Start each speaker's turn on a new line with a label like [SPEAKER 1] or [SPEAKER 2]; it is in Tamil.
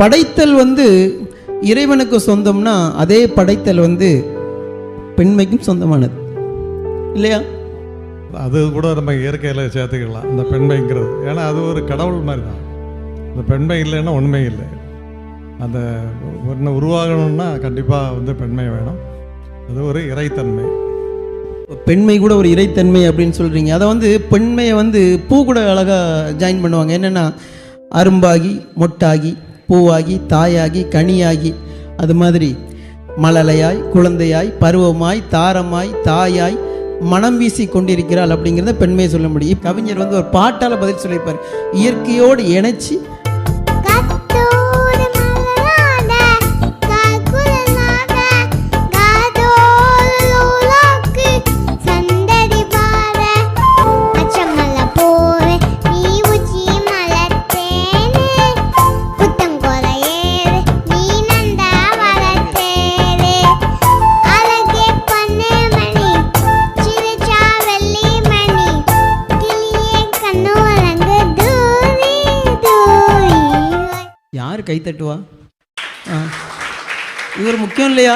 [SPEAKER 1] படைத்தல் இறைவனுக்கு சொந்தம்னா அதே படைத்தல் பெண்மைக்கும் சொந்தமானது இல்லையா?
[SPEAKER 2] அது கூட நம்ம இயற்கையில் சேர்த்துக்கலாம் இந்த பெண்மைங்கிறது. ஏன்னா அது ஒரு கடவுள் மாதிரி தான். இந்த பெண்மை இல்லைன்னா உண்மை இல்லை. அந்த ஒன்று உருவாகணும்னா கண்டிப்பாக பெண்மை வேணும். அது ஒரு இறைத்தன்மை.
[SPEAKER 1] பெண்மை கூட ஒரு இறைத்தன்மை அப்படின்னு சொல்கிறீங்க. அதை பெண்மையை பூ கூட அழகாக ஜாயின் பண்ணுவாங்க. என்னென்னா அரும்பாகி மொட்டாகி பூவாகி தாயாகி கனியாகி, அது மாதிரி மழலையாய் குழந்தையாய் பருவமாய் தாரமாய் தாயாய் மனம் வீசி கொண்டிருக்கிறாள் அப்படிங்கிறத பெண்மையை சொல்ல முடியும். கவிஞர் ஒரு பாட்டால் பதில் சொல்லியிருப்பார். இயற்கையோடு இணைச்சி யார் கை தட்டுவா? இது ஒரு முக்கியம் இல்லையா?